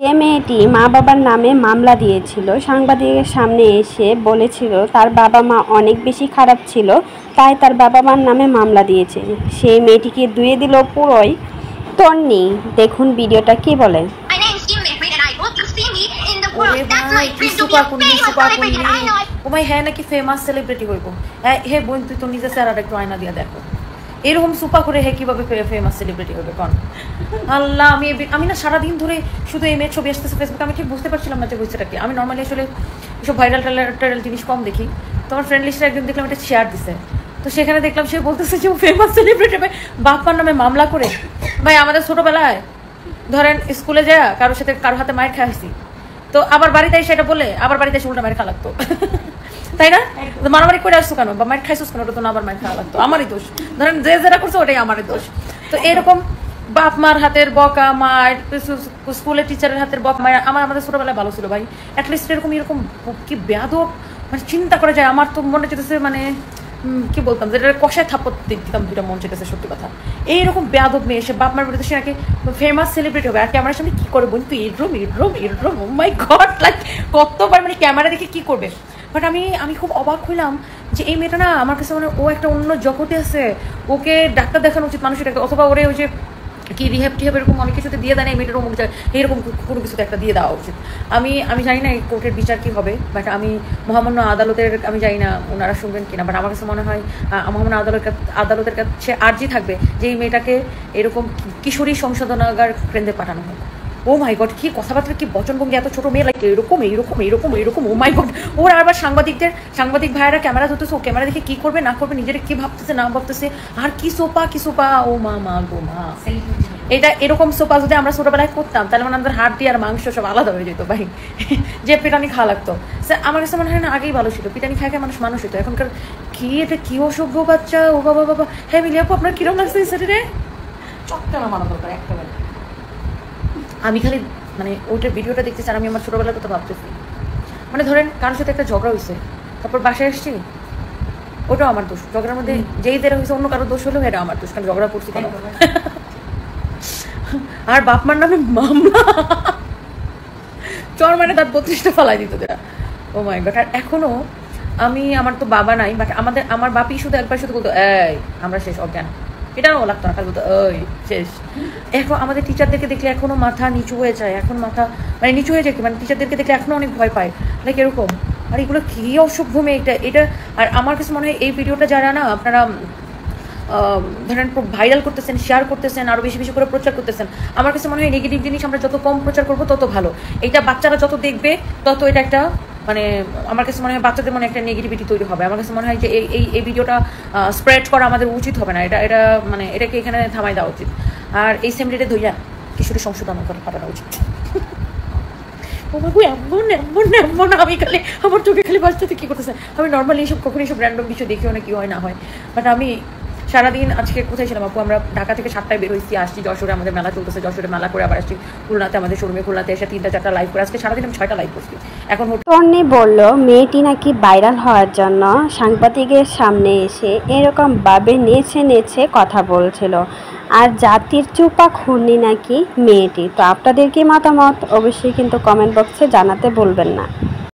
যে মেয়েটি মা বাবার নামে মামলা দিয়েছিল, সাংবাদিকের সামনে এসে বলেছিল তার বাবা মা অনেক বেশি খারাপ ছিল, তাই তার বাবা মার নামে মামলা দিয়েছে। সেই মেয়েটিকে ধুয়ে দিল পুরোই তন্নি। দেখুন ভিডিওটা কি বলে। নাকি ফেমাস সেলিব্রিটি হইব। হে বোন, তুই তো নিজে স্যার একটু আয়না দিয়ে দেখো, এরকম সুপা করে হে কিভাবে ফেমাস সেলিব্রিটি হবে কন? আল্লাহ, আমি না সারাদিন ধরে শুধু এই মেয়ের ছবি আসতেছে ফেসবুকে, আমি ঠিক বুঝতে পারছিলাম না যে হয়েছেটা কি। আমি নর্মালি আসলে এসব ভাইরাল টাইরাল জিনিস কম দেখি। তো আমার ফ্রেন্ড লিস্টে একদিন দেখলাম এটা শেয়ার দিছে, তো সেখানে দেখলাম সে বলতেছে যে ফেমাস সেলিব্রিটি ভাই বাপ্পার নামে মামলা করে। ভাই আমাদের ছোটোবেলায় ধরেন স্কুলে যা কারোর হাতে মায়ের খাইছি, তো আবার বাড়িতে এসে এটা বলে আবার বাড়িতে এসে উল্টা মায়ের খা লাগতো, তাই না? মারামারি করে আসছো কেন বা মায়ের খাইছিস কেন, ওটা তো না আবার মায়ের খাওয়া লাগতো, আমারই দোষ। ধরেন যে যেটা করছে ওটাই আমারই দোষ। তো এরকম বাপ মার হাতের বকা, মায়ের স্কুলের টিচারের হাতের বকা, মায়ের আমাদের ছোটবেলায় ভালো ছিল ভাই। অ্যাটলিস্ট এরকম কি বেয়াদব, মানে চিন্তা করা যায়। আমার তো মনে চেতেছে মানে কি বলতাম, যেটা কষায় থাপ্পড় দিতাম, দুটা মন চেতেছে সত্যি কথা। এইরকম বেয়াদব মেয়ে এসে বাপ মার বিরুদ্ধে সে নাকি ফেমাস সেলিব্রিটি হবে, আর ক্যামেরার সামনে কি করে বোন তুই ইডরুম ও মাই গড, লাইক কতবার মানে ক্যামেরা দেখে কি করবে। বাট আমি খুব অবাক হইলাম যে এই মেয়েটা না আমার কাছে মানে ও একটা অন্য জগতে আছে। ওকে ডাক্তার দেখানো উচিত মানুষের, অথবা ওরে ওই যে কি রিহ্যাব টিহ্যাব এরকম অনেক কিছুতে দিয়ে দেয় না, এই মেয়েটার অমুক যায় এইরকম কোনো কিছুতে একটা দিয়ে দেওয়া উচিত। আমি জানি না এই কোর্টের বিচার কী হবে, বাট আমি মহামান্য আদালতের আমি জানি না ওনারা শুনবেন কিনা, বাট আমার কাছে মনে হয় মহামান্য আদালতের কাছে আর্জি থাকবে যে এই মেয়েটাকে এরকম কিশোরী সংশোধনাগার কেন্দ্রে পাঠানো হয়। ও মাই গড, কি কথাবার্তা, কি বচনভঙ্গি, এত ছোটো মেয়ে, লাইক এরকম ও মাই গড। ওর আবার সাংবাদিক ভাইয়েরা ক্যামেরা ধরতেছে, ও ক্যামেরা দেখে কী করবে না করবে, নিজের কি ভাবতেছে না ভাবতেছে, আর কি সোপা ও মা গো মা। এটা এরকম সোপা যদি আমরা ছোটোবেলায় করতাম তাহলে মানে আমাদের হাড় দিয়ে আর মাংস সব আলাদা হয়ে যেত ভাই, যে পিটানি খাওয়া লাগতো। আমার কাছে মনে হয় না আগেই ভালো ছিল, পিটানি খায় মানুষ হতো। এখনকার এটা কি অসভ্য বাচ্চা, ও বাবা। হ্যাঁ মিলি আপু, আপনার কিরম লাগছে শরীরে? চটকা মানা দরকার একেবারে। আমি খালি মানে ওইটার ভিডিওটা দেখতেছি আর আমি আমার ছোটোবেলার কথা ভাবতেছি। মানে ধরেন কারোর সাথে একটা ঝগড়া হয়েছে, তারপর বাসায় আসছি, ওটাও আমার দোষ। ঝগড়ার মধ্যে যেই দেরা হয়েছে অন্য কারোর দোষ হলেও এটা আমার দোষ, কারণ ঝগড়া করছি কেন। আর বাপ মার নামে মামলা, চর মানে তার 32টা ফালাই দিত দেরা। ও মাই গড। আর এখনো আমার তো বাবা নাই, বাট আমার বাপি শুধু একবার শুধু বলতো এই আমরা শেষ, অজ্ঞান। এটাও লাগতো না, খালি বলতো ওই শেষ। এখন আমাদের টিচারদেরকে দেখলে এখনো মাথা নিচু হয়ে যায়, এখন মাথা মানে নিচু হয়ে যায় কি, মানে টিচারদেরকে দেখলে এখনো অনেক ভয় পায়, লাইক এরকম। আর এগুলো কি অসভ্য মেয়ে এটা। আর আমার কাছে মনে হয় এই ভিডিওটা যারা না আপনারা ধরেন ভাইরাল করতেছেন, শেয়ার করতেছেন, আরও বেশি বেশি করে প্রচার করতেছেন, আমার কাছে মনে হয় নেগেটিভ জিনিস আমরা যত কম প্রচার করবো তত ভালো। এটা বাচ্চারা যত দেখবে তত এটা একটা মানে আমার কাছে মনে হয় বাচ্চাদের মনে একটা নেগেটিভিটি তৈরি হবে। আমার কাছে মনে হয় যে এই ভিডিওটা স্প্রেড করা আমাদের উচিত হবে না, এটা মানে এটাকে এখানে থামাই দেওয়া উচিত। আর এই সেমরিটা ধইয়া কিশোরী সংশোধন করে পাঠানো উচিত। এমন আমি খালি আমার চোখে খালি বাচ্চাতে কী করতেছে। আমি নর্মালি কখনো এইসব র্যান্ডম কিছু দেখিও না, কি হয় না হয়। বাট আমি সারাদিন আজকে কোথায় ছিলাম আপু, আমরা ঢাকা থেকে 7টায় বের হয়েছি, আসছি যশোরে, আমাদের মেলা চলতেছে, যশোরে মেলা করে আবার আসছি খুলনাতে, আমাদের শোরুমে খুলনাতে এসে 3টা-4টা লাইভ করে আজকে সারাদিন আমি 6টা লাইভ করছি। এখন তন্নি বলল মেয়েটি নাকি ভাইরাল হওয়ার জন্য সাংবাদিকের সামনে এসে এরকম ভাবে নেচে কথা বলছিল, আর জাতির চুপা খুন্নি নাকি মেয়েটি। তো আপনাদের কি মতামত অবশ্যই কিন্তু কমেন্ট বক্সে জানাতে ভুলবেন না।